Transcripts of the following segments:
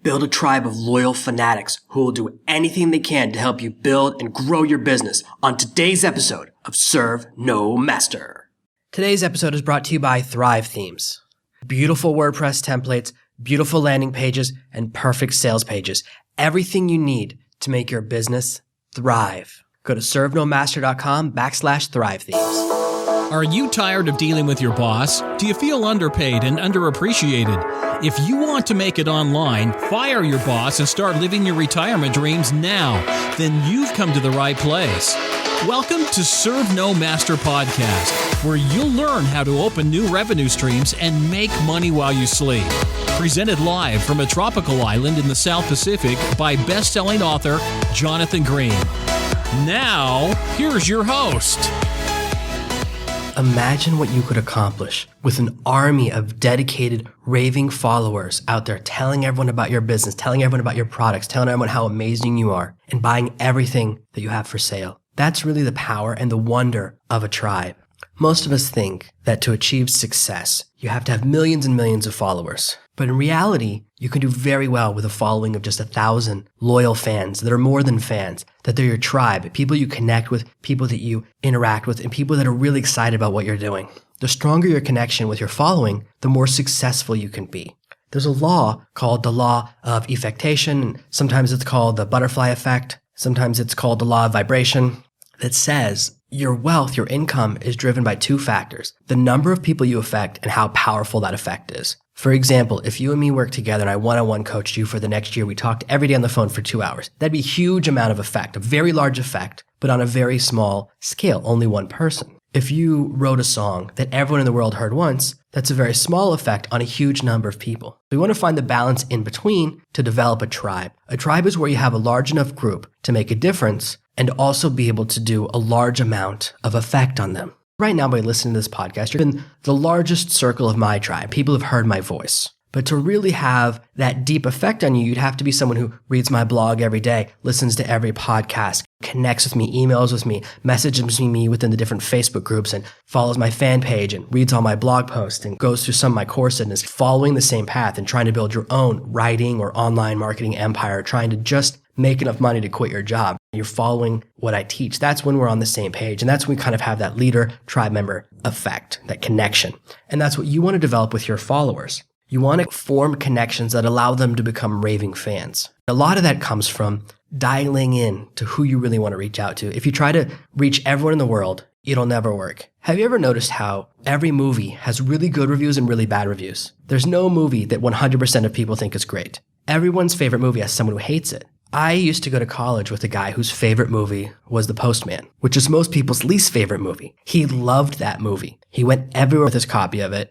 Build a tribe of loyal fanatics who will do anything they can to help you build and grow your business on today's episode of Serve No Master. Today's episode is brought to you by Thrive Themes. Beautiful WordPress templates, beautiful landing pages, and perfect sales pages. Everything you need to make your business thrive. Go to servenomaster.com/Thrive Themes. Are you tired of dealing with your boss? Do you feel underpaid and underappreciated? If you want to make it online, fire your boss and start living your retirement dreams now, then you've come to the right place. Welcome to Serve No Master Podcast, where you'll learn how to open new revenue streams and make money while you sleep. Presented live from a tropical island in the South Pacific by best-selling author Jonathan Green. Now, here's your host. Imagine what you could accomplish with an army of dedicated, raving followers out there telling everyone about your business, telling everyone about your products, telling everyone how amazing you are, and buying everything that you have for sale. That's really the power and the wonder of a tribe. Most of us think that to achieve success, you have to have millions and millions of followers. But in reality, you can do very well with a following of just 1,000 loyal fans that are more than fans, that they're your tribe, people you connect with, people that you interact with, and people that are really excited about what you're doing. The stronger your connection with your following, the more successful you can be. There's a law called the law of effectation. Sometimes it's called the butterfly effect. Sometimes it's called the law of vibration, that says your wealth, your income is driven by two factors: the number of people you affect and how powerful that effect is. For example, if you and me work together and I one-on-one coached you for the next year, we talked every day on the phone for 2 hours. That'd be a huge amount of effect, a very large effect, but on a very small scale, only one person. If you wrote a song that everyone in the world heard once, that's a very small effect on a huge number of people. We want to find the balance in between to develop a tribe. A tribe is where you have a large enough group to make a difference and also be able to do a large amount of effect on them. Right now, by listening to this podcast, you're in the largest circle of my tribe. People have heard my voice. But to really have that deep effect on you, you'd have to be someone who reads my blog every day, listens to every podcast, connects with me, emails with me, messages me within the different Facebook groups, and follows my fan page and reads all my blog posts and goes through some of my courses and is following the same path and trying to build your own writing or online marketing empire, trying to just make enough money to quit your job. You're following what I teach. That's when we're on the same page. And that's when we kind of have that leader, tribe member effect, that connection. And that's what you want to develop with your followers. You want to form connections that allow them to become raving fans. A lot of that comes from dialing in to who you really want to reach out to. If you try to reach everyone in the world, it'll never work. Have you ever noticed how every movie has really good reviews and really bad reviews? There's no movie that 100% of people think is great. Everyone's favorite movie has someone who hates it. I used to go to college with a guy whose favorite movie was The Postman, which is most people's least favorite movie. He loved that movie. He went everywhere with his copy of it.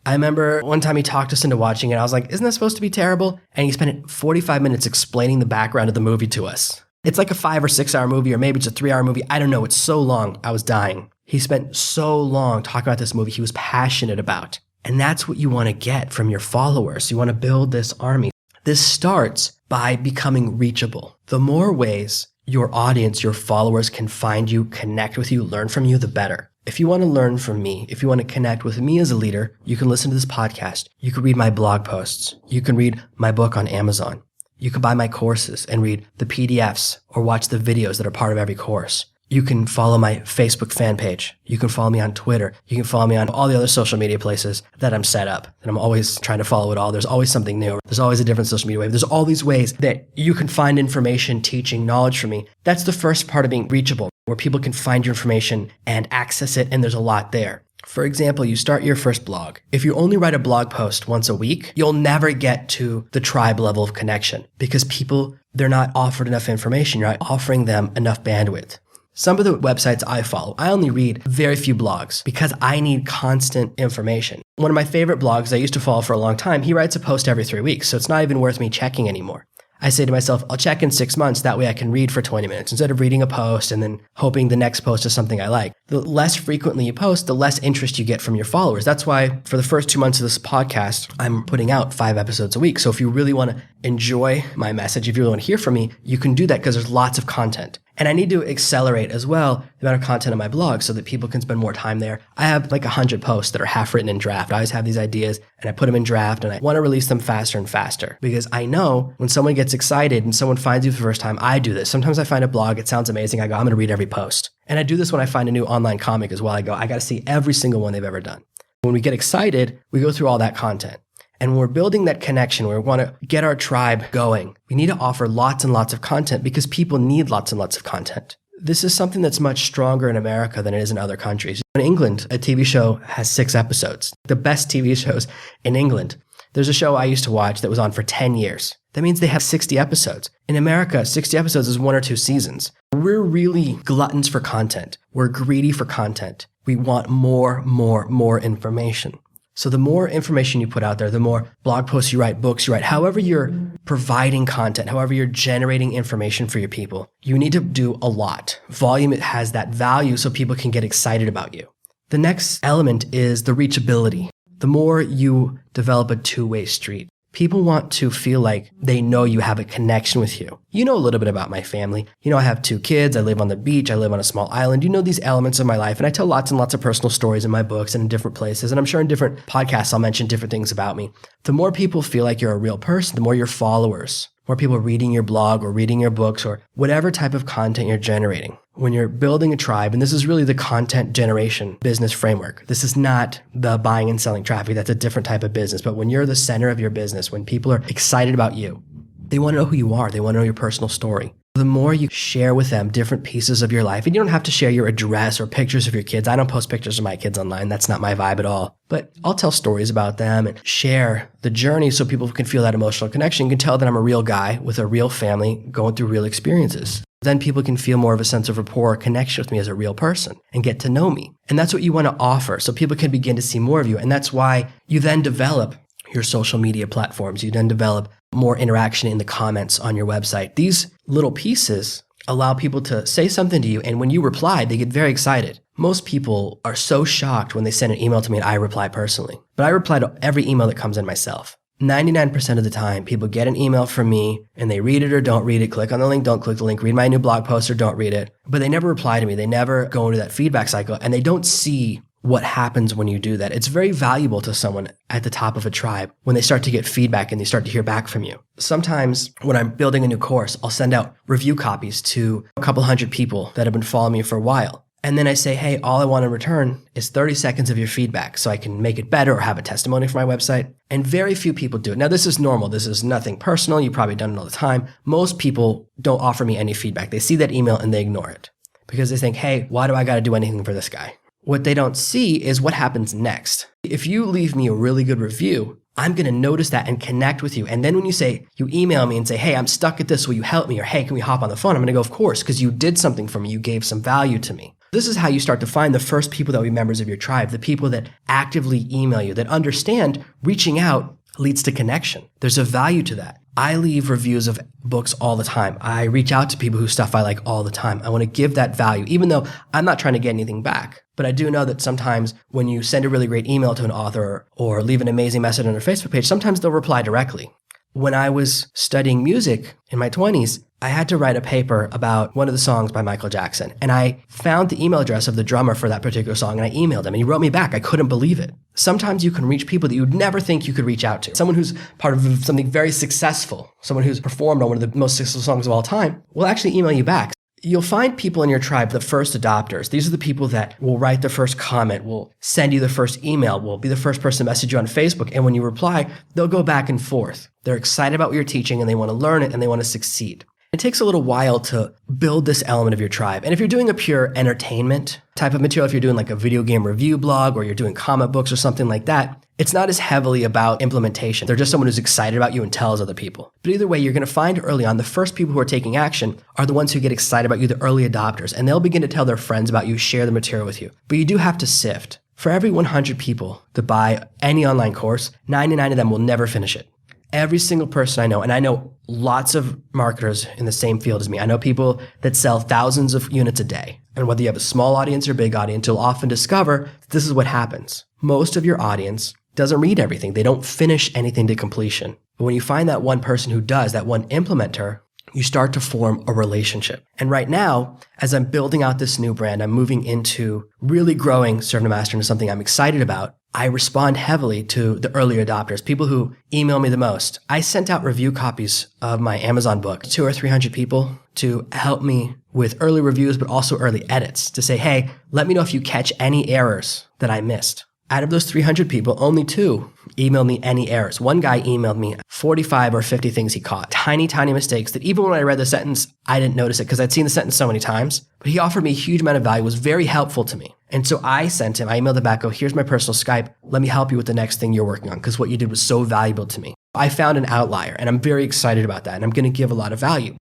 I remember one time he talked us into watching it. I was like, isn't that supposed to be terrible? And he spent 45 minutes explaining the background of the movie to us. It's like a 5 or 6 hour movie, or maybe it's a 3 hour movie. I don't know. It's so long. I was dying. He spent so long talking about this movie he was passionate about. And that's what you want to get from your followers. You want to build this army. This starts by becoming reachable. The more ways your audience, your followers can find you, connect with you, learn from you, the better. If you want to learn from me, if you want to connect with me as a leader, you can listen to this podcast. You can read my blog posts. You can read my book on Amazon. You can buy my courses and read the PDFs or watch the videos that are part of every course. You can follow my Facebook fan page. You can follow me on Twitter. You can follow me on all the other social media places that I'm set up. And I'm always trying to follow it all. There's always something new. There's always a different social media wave. There's all these ways that you can find information, teaching, knowledge from me. That's the first part of being reachable, where people can find your information and access it, and there's a lot there. For example, you start your first blog. If you only write a blog post once a week, you'll never get to the tribe level of connection because people, they're not offered enough information. You're not offering them enough bandwidth. Some of the websites I follow, I only read very few blogs because I need constant information. One of my favorite blogs I used to follow for a long time, he writes a post every 3 weeks, so it's not even worth me checking anymore. I say to myself, I'll check in 6 months, that way I can read for 20 minutes instead of reading a post and then hoping the next post is something I like. The less frequently you post, the less interest you get from your followers. That's why for the first 2 months of this podcast, I'm putting out 5 episodes a week. So if you really want to enjoy my message, if you really want to hear from me, you can do that because there's lots of content. And I need to accelerate as well the amount of content on my blog so that people can spend more time there. I have like 100 posts that are half written in draft. I always have these ideas and I put them in draft and I want to release them faster and faster because I know when someone gets excited and someone finds you for the first time, I do this. Sometimes I find a blog, it sounds amazing. I go, I'm going to read every post. And I do this when I find a new online comic as well. I go, I got to see every single one they've ever done. When we get excited, we go through all that content. And when we're building that connection, we want to get our tribe going. We need to offer lots and lots of content because people need lots and lots of content. This is something that's much stronger in America than it is in other countries. In England, a TV show has 6 episodes. The best TV shows in England. There's a show I used to watch that was on for 10 years. That means they have 60 episodes. In America, 60 episodes is 1 or 2 seasons. We're really gluttons for content. We're greedy for content. We want more information. So the more information you put out there, the more blog posts you write, books you write, however you're providing content, however you're generating information for your people, you need to do a lot. Volume, it has that value so people can get excited about you. The next element is the reachability. The more you develop a two-way street, people want to feel like they know you have a connection with you. You know a little bit about my family. You know I have 2 kids. I live on the beach. I live on a small island. You know these elements of my life. And I tell lots and lots of personal stories in my books and in different places. And I'm sure in different podcasts I'll mention different things about me. The more people feel like you're a real person, the more your followers, more people reading your blog or reading your books or whatever type of content you're generating. When you're building a tribe, and this is really the content generation business framework. This is not the buying and selling traffic. That's a different type of business. But when you're the center of your business, when people are excited about you, they want to know who you are. They want to know your personal story. The more you share with them different pieces of your life, and you don't have to share your address or pictures of your kids. I don't post pictures of my kids online. That's not my vibe at all. But I'll tell stories about them and share the journey so people can feel that emotional connection. You can tell that I'm a real guy with a real family going through real experiences. Then people can feel more of a sense of rapport or connection with me as a real person and get to know me. And that's what you want to offer so people can begin to see more of you. And that's why you then develop your social media platforms. You then develop more interaction in the comments on your website. These little pieces allow people to say something to you. And when you reply, they get very excited. Most people are so shocked when they send an email to me and I reply personally. But I reply to every email that comes in myself. 99% of the time, people get an email from me and they read it or don't read it, click on the link, don't click the link, read my new blog post or don't read it. But they never reply to me. They never go into that feedback cycle and they don't see what happens when you do that. It's very valuable to someone at the top of a tribe when they start to get feedback and they start to hear back from you. Sometimes when I'm building a new course, I'll send out review copies to a couple hundred people that have been following me for a while. And then I say, hey, all I want in return is 30 seconds of your feedback so I can make it better or have a testimony for my website. And very few people do it. Now, this is normal. This is nothing personal. You've probably done it all the time. Most people don't offer me any feedback. They see that email and they ignore it because they think, hey, why do I got to do anything for this guy? What they don't see is what happens next. If you leave me a really good review, I'm going to notice that and connect with you. And then when you email me and say, hey, I'm stuck at this. Will you help me? Or hey, can we hop on the phone? I'm going to go, of course, because you did something for me. You gave some value to me. This is how you start to find the first people that will be members of your tribe, the people that actively email you, that understand reaching out leads to connection. There's a value to that. I leave reviews of books all the time. I reach out to people whose stuff I like all the time. I want to give that value, even though I'm not trying to get anything back. But I do know that sometimes when you send a really great email to an author or leave an amazing message on their Facebook page, sometimes they'll reply directly. When I was studying music in my 20s, I had to write a paper about one of the songs by Michael Jackson. And I found the email address of the drummer for that particular song and I emailed him and he wrote me back. I couldn't believe it. Sometimes you can reach people that you'd never think you could reach out to. Someone who's part of something very successful, someone who's performed on one of the most successful songs of all time, will actually email you back. You'll find people in your tribe, the first adopters. These are the people that will write the first comment, will send you the first email, will be the first person to message you on Facebook. And when you reply, they'll go back and forth. They're excited about what you're teaching and they want to learn it and they want to succeed. It takes a little while to build this element of your tribe. And if you're doing a pure entertainment type of material, if you're doing like a video game review blog or you're doing comic books or something like that, it's not as heavily about implementation. They're just someone who's excited about you and tells other people. But either way, you're going to find early on, the first people who are taking action are the ones who get excited about you, the early adopters, and they'll begin to tell their friends about you, share the material with you. But you do have to sift. For every 100 people that buy any online course, 99 of them will never finish it. Every single person I know, and I know lots of marketers in the same field as me. I know people that sell thousands of units a day. And whether you have a small audience or big audience, you'll often discover that this is what happens. Most of your audience doesn't read everything. They don't finish anything to completion. But when you find that one person who does, that one implementer, you start to form a relationship. And right now, as I'm building out this new brand, I'm moving into really growing Serve No Master into something I'm excited about. I respond heavily to the early adopters, people who email me the most. I sent out review copies of my Amazon book, 200 or 300 people to help me with early reviews, but also early edits to say, hey, let me know if you catch any errors that I missed. Out of those 300 people, only 2 emailed me any errors. One guy emailed me 45 or 50 things he caught. Tiny, tiny mistakes that even when I read the sentence, I didn't notice it because I'd seen the sentence so many times. But he offered me a huge amount of value, was very helpful to me. And so I sent him, I emailed him back, here's my personal Skype. Let me help you with the next thing you're working on because what you did was so valuable to me. I found an outlier and I'm very excited about that. And I'm going to give a lot of value.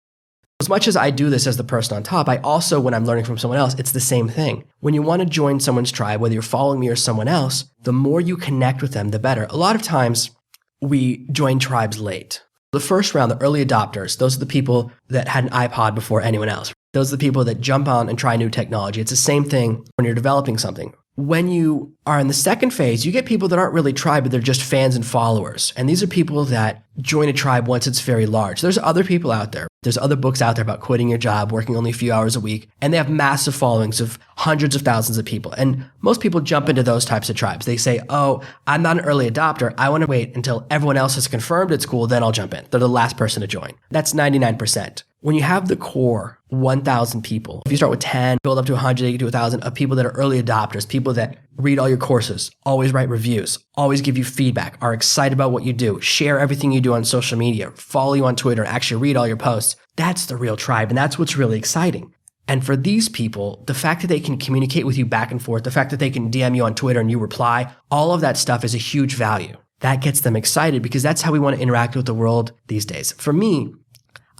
As much as I do this as the person on top, I also, when I'm learning from someone else, it's the same thing. When you want to join someone's tribe, whether you're following me or someone else, the more you connect with them, the better. A lot of times we join tribes late. The first round, the early adopters, those are the people that had an iPod before anyone else. Those are the people that jump on and try new technology. It's the same thing when you're developing something. When you are in the second phase, you get people that aren't really tribe, but they're just fans and followers. And these are people that join a tribe once it's very large. There's other people out there. There's other books out there about quitting your job, working only a few hours a week, and they have massive followings of hundreds of thousands of people. And most people jump into those types of tribes. They say, oh, I'm not an early adopter. I want to wait until everyone else has confirmed it's cool, then I'll jump in. They're the last person to join. That's 99%. When you have the core 1,000 people, if you start with 10, build up to 100, you get to 1,000 of people that are early adopters, people that read all your courses, always write reviews, always give you feedback, are excited about what you do, share everything you do on social media, follow you on Twitter, actually read all your posts. That's the real tribe, and that's what's really exciting. And for these people, the fact that they can communicate with you back and forth, the fact that they can DM you on Twitter and you reply, all of that stuff is a huge value. That gets them excited because that's how we want to interact with the world these days. For me,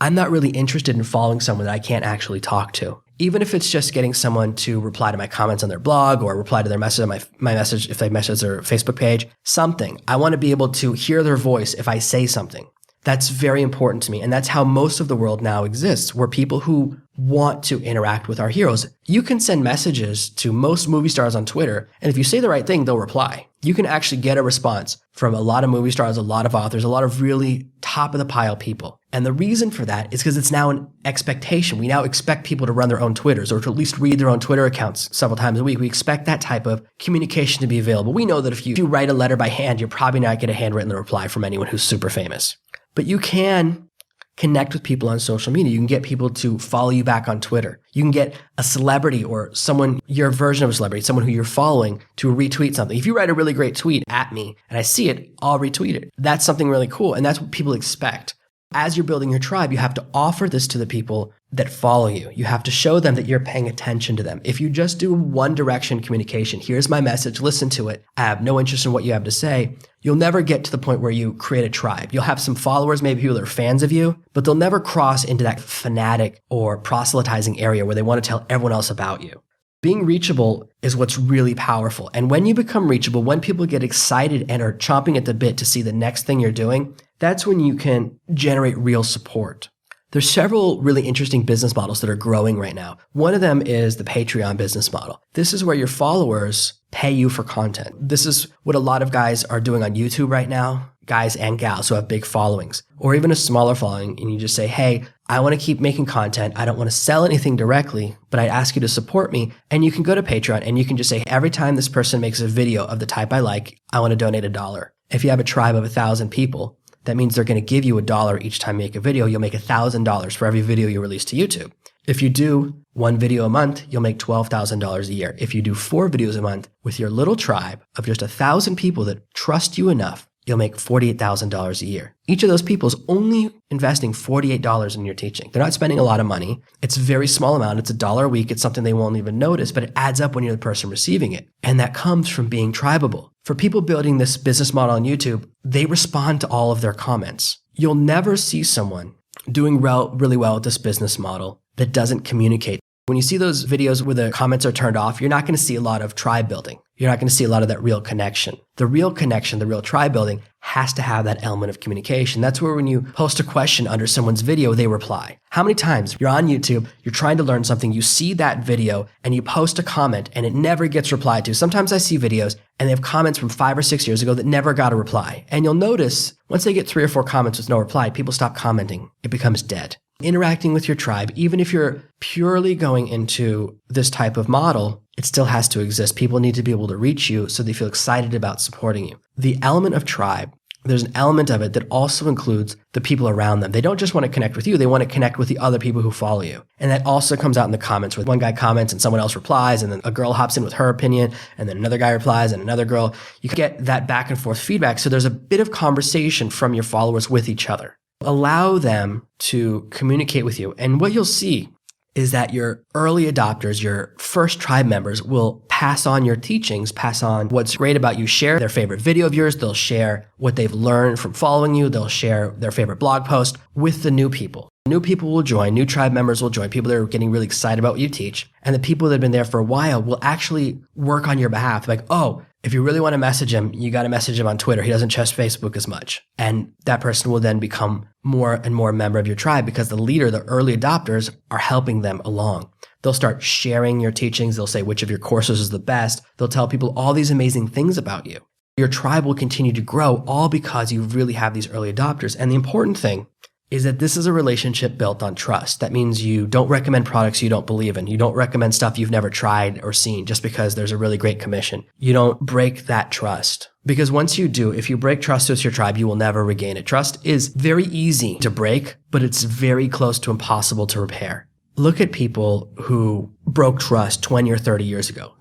I'm not really interested in following someone that I can't actually talk to. Even if it's just getting someone to reply to my comments on their blog or reply to their message on my message if they message their Facebook page, something. I want to be able to hear their voice if I say something. That's very important to me. And that's how most of the world now exists. We're people who want to interact with our heroes. You can send messages to most movie stars on Twitter, and if you say the right thing, they'll reply. You can actually get a response from a lot of movie stars, a lot of authors, a lot of really top of the pile people. And the reason for that is because it's now an expectation. We now expect people to run their own Twitters or to at least read their own Twitter accounts several times a week. We expect that type of communication to be available. We know that if you write a letter by hand, you're probably not going to handwritten reply from anyone who's super famous. But you can connect with people on social media. You can get people to follow you back on Twitter. You can get a celebrity or someone, your version of a celebrity, someone who you're following to retweet something. If you write a really great tweet at me and I see it, I'll retweet it. That's something really cool. And that's what people expect. As you're building your tribe, you have to offer this to the people that follow you. You have to show them that you're paying attention to them. If you just do one direction communication, here's my message, listen to it, I have no interest in what you have to say, you'll never get to the point where you create a tribe. You'll have some followers, maybe people that are fans of you, but they'll never cross into that fanatic or proselytizing area where they want to tell everyone else about you. Being reachable is what's really powerful. And when you become reachable, when people get excited and are chomping at the bit to see the next thing you're doing, that's when you can generate real support. There's several really interesting business models that are growing right now. One of them is the Patreon business model. This is where your followers pay you for content. This is what a lot of guys are doing on YouTube right now, guys and gals who have big followings, or even a smaller following, and you just say, hey, I want to keep making content. I don't want to sell anything directly, but I ask you to support me. And you can go to Patreon and you can just say, every time this person makes a video of the type I like, I want to donate $1. If you have a tribe of 1,000 people, that means they're going to give you $1 each time you make a video. You'll make $1,000 for every video you release to YouTube. If you do one video a month, you'll make $12,000 a year. If you do 4 videos a month with your little tribe of just 1,000 people that trust you enough, you'll make $48,000 a year. Each of those people is only investing $48 in your teaching. They're not spending a lot of money. It's a very small amount. It's $1 a week. It's something they won't even notice, but it adds up when you're the person receiving it. And that comes from being tribable. For people building this business model on YouTube, they respond to all of their comments. You'll never see someone doing really well with this business model that doesn't communicate. When you see those videos where the comments are turned off, you're not going to see a lot of tribe building. You're not going to see a lot of that real connection. The real connection, the real tribe building has to have that element of communication. That's where when you post a question under someone's video, they reply. How many times you're on YouTube, you're trying to learn something, you see that video and you post a comment and it never gets replied to. Sometimes I see videos and they have comments from 5 or 6 years ago that never got a reply. And you'll notice once they get 3 or 4 comments with no reply, people stop commenting. It becomes dead. Interacting with your tribe, even if you're purely going into this type of model, it still has to exist. People need to be able to reach you so they feel excited about supporting you. The element of tribe, there's an element of it that also includes the people around them. They don't just want to connect with you, they want to connect with the other people who follow you. And that also comes out in the comments where one guy comments and someone else replies, and then a girl hops in with her opinion, and then another guy replies and another girl. You can get that back and forth feedback. So there's a bit of conversation from your followers with each other. Allow them to communicate with you. And what you'll see is that your early adopters, your first tribe members, will pass on your teachings, pass on what's great about you, share their favorite video of yours. They'll share what they've learned from following you. They'll share their favorite blog post with the new people. New people will join, new tribe members will join, people that are getting really excited about what you teach. And the people that have been there for a while will actually work on your behalf. Like, oh, if you really want to message him, you got to message him on Twitter. He doesn't trust Facebook as much. And that person will then become more and more a member of your tribe because the leader, the early adopters, are helping them along. They'll start sharing your teachings. They'll say which of your courses is the best. They'll tell people all these amazing things about you. Your tribe will continue to grow all because you really have these early adopters. And the important thing is that this is a relationship built on trust. That means you don't recommend products you don't believe in. You don't recommend stuff you've never tried or seen just because there's a really great commission. You don't break that trust. Because once you do, if you break trust with your tribe, you will never regain it. Trust is very easy to break, but it's very close to impossible to repair. Look at people who broke trust 20 or 30 years ago.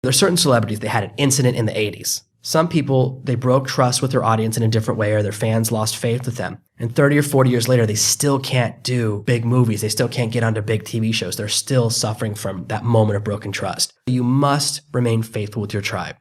There are certain celebrities, they had an incident in the 80s. Some people, they broke trust with their audience in a different way, or their fans lost faith with them. And 30 or 40 years later, they still can't do big movies. They still can't get onto big TV shows. They're still suffering from that moment of broken trust. You must remain faithful with your tribe.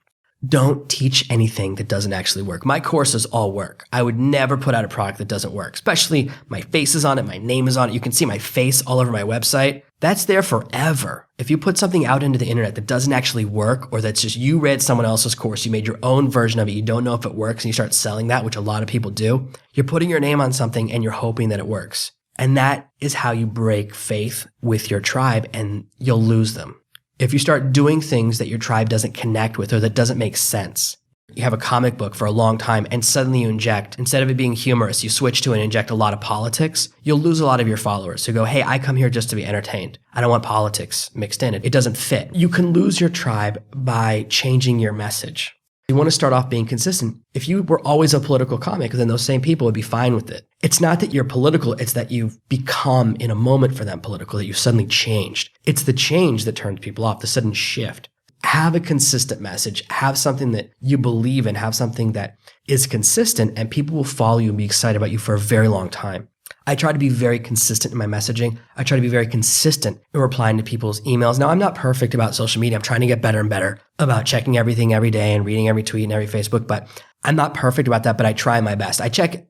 Don't teach anything that doesn't actually work. My courses all work. I would never put out a product that doesn't work, especially my face is on it, my name is on it. You can see my face all over my website. That's there forever. If you put something out into the internet that doesn't actually work, or that's just you read someone else's course, you made your own version of it, you don't know if it works, and you start selling that, which a lot of people do, you're putting your name on something and you're hoping that it works. And that is how you break faith with your tribe, and you'll lose them. If you start doing things that your tribe doesn't connect with or that doesn't make sense, you have a comic book for a long time and suddenly you inject, instead of it being humorous, you switch to and inject a lot of politics, you'll lose a lot of your followers who go, hey, I come here just to be entertained. I don't want politics mixed in. It doesn't fit. You can lose your tribe by changing your message. You want to start off being consistent. If you were always a political comic, then those same people would be fine with it. It's not that you're political, it's that you've become in a moment for them political, that you've suddenly changed. It's the change that turns people off, the sudden shift. Have a consistent message, have something that you believe in, have something that is consistent, and people will follow you and be excited about you for a very long time. I try to be very consistent in my messaging. I try to be very consistent in replying to people's emails. Now, I'm not perfect about social media. I'm trying to get better and better about checking everything every day and reading every tweet and every Facebook, but I'm not perfect about that, but I try my best. I check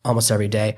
almost every day.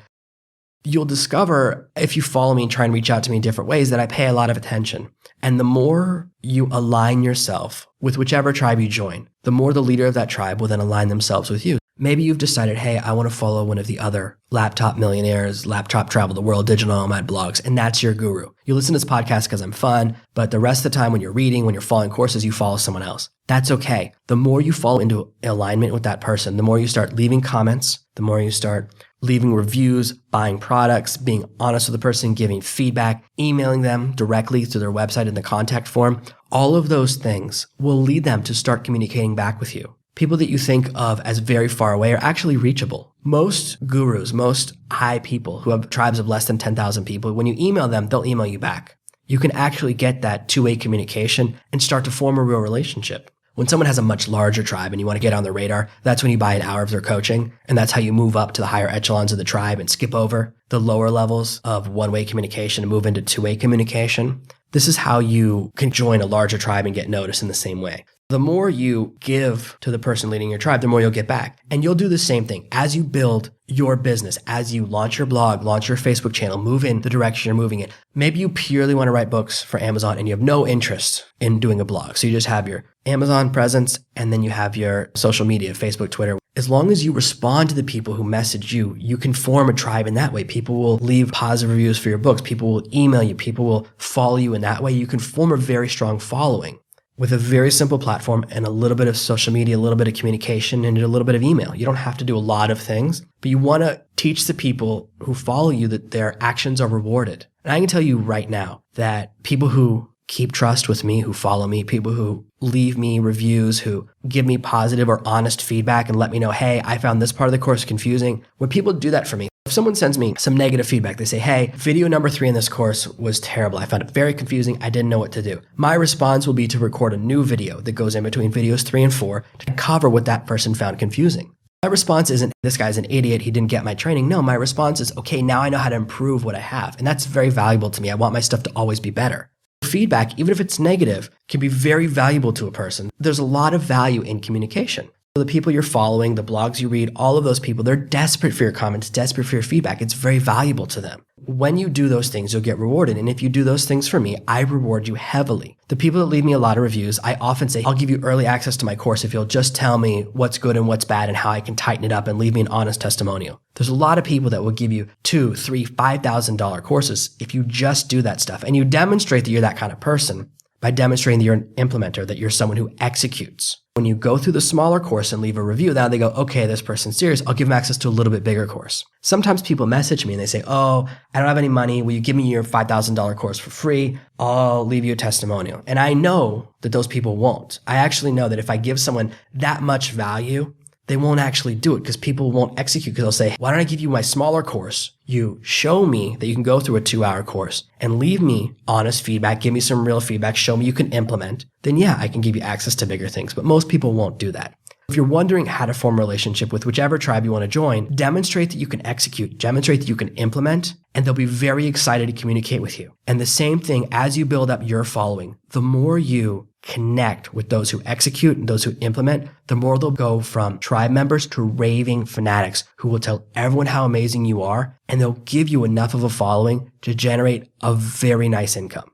You'll discover, if you follow me and try and reach out to me in different ways, that I pay a lot of attention. And the more you align yourself with whichever tribe you join, the more the leader of that tribe will then align themselves with you. Maybe you've decided, hey, I want to follow one of the other laptop millionaires, laptop travel the world, digital nomad blogs, and that's your guru. You listen to this podcast because I'm fun, but the rest of the time when you're reading, when you're following courses, you follow someone else. That's okay. The more you fall into alignment with that person, the more you start leaving comments, the more you start leaving reviews, buying products, being honest with the person, giving feedback, emailing them directly through their website in the contact form. All of those things will lead them to start communicating back with you. People that you think of as very far away are actually reachable. Most gurus, most high people who have tribes of less than 10,000 people, when you email them, they'll email you back. You can actually get that two-way communication and start to form a real relationship. When someone has a much larger tribe and you want to get on their radar, that's when you buy an hour of their coaching. And that's how you move up to the higher echelons of the tribe and skip over the lower levels of one-way communication and move into two-way communication. This is how you can join a larger tribe and get noticed in the same way. The more you give to the person leading your tribe, the more you'll get back. And you'll do the same thing. As you build your business, as you launch your blog, launch your Facebook channel, move in the direction you're moving in. Maybe you purely want to write books for Amazon and you have no interest in doing a blog. So you just have your Amazon presence and then you have your social media, Facebook, Twitter. As long as you respond to the people who message you, you can form a tribe in that way. People will leave positive reviews for your books. People will email you. People will follow you in that way. You can form a very strong following. with a very simple platform and a little bit of social media, a little bit of communication, and a little bit of email. You don't have to do a lot of things, but you want to teach the people who follow you that their actions are rewarded. And I can tell you right now that people who keep trust with me, who follow me, people who leave me reviews, who give me positive or honest feedback and let me know, hey, I found this part of the course confusing. When people do that for me, if someone sends me some negative feedback, they say, hey, video number 3 in this course was terrible. I found it very confusing. I didn't know what to do. My response will be to record a new video that goes in between videos 3 and 4 to cover what that person found confusing. My response isn't, this guy's an idiot, he didn't get my training. No, my response is, okay, now I know how to improve what I have. And that's very valuable to me. I want my stuff to always be better. Feedback, even if it's negative, can be very valuable to a person. There's a lot of value in communication. The people you're following, the blogs you read, all of those people, they're desperate for your comments, desperate for your feedback. It's very valuable to them. When you do those things, you'll get rewarded. And if you do those things for me, I reward you heavily. The people that leave me a lot of reviews, I often say, I'll give you early access to my course if you'll just tell me what's good and what's bad and how I can tighten it up and leave me an honest testimonial. There's a lot of people that will give you $2,000, $3,000, $5,000 courses if you just do that stuff. And you demonstrate that you're that kind of person by demonstrating that you're an implementer, that you're someone who executes. When you go through the smaller course and leave a review, now they go, okay, this person's serious. I'll give them access to a little bit bigger course. Sometimes people message me and they say, oh, I don't have any money. Will you give me your $5,000 course for free? I'll leave you a testimonial. And I know that those people won't. I actually know that if I give someone that much value, they won't actually do it because people won't execute because they'll say, why don't I give you my smaller course? You show me that you can go through a 2-hour course and leave me honest feedback, give me some real feedback, show me you can implement. Then yeah, I can give you access to bigger things, but most people won't do that. If you're wondering how to form a relationship with whichever tribe you want to join, demonstrate that you can execute, demonstrate that you can implement, and they'll be very excited to communicate with you. And the same thing as you build up your following, the more you connect with those who execute and those who implement, the more they'll go from tribe members to raving fanatics who will tell everyone how amazing you are, and they'll give you enough of a following to generate a very nice income.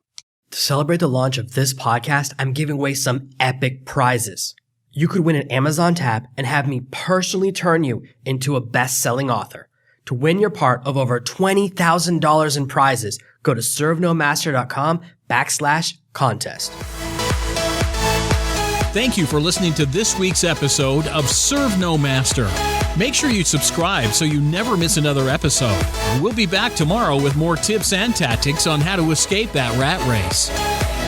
To celebrate the launch of this podcast, I'm giving away some epic prizes. You could win an Amazon tab and have me personally turn you into a best-selling author. To win your part of over $20,000 in prizes, go to servenomaster.com/contest. Thank you for listening to this week's episode of Serve No Master. Make sure you subscribe so you never miss another episode. We'll be back tomorrow with more tips and tactics on how to escape that rat race.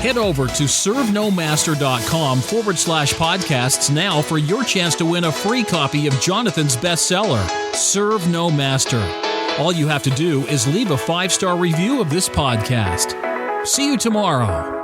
Head over to servenomaster.com/podcasts now for your chance to win a free copy of Jonathan's bestseller, Serve No Master. All you have to do is leave a 5-star review of this podcast. See you tomorrow.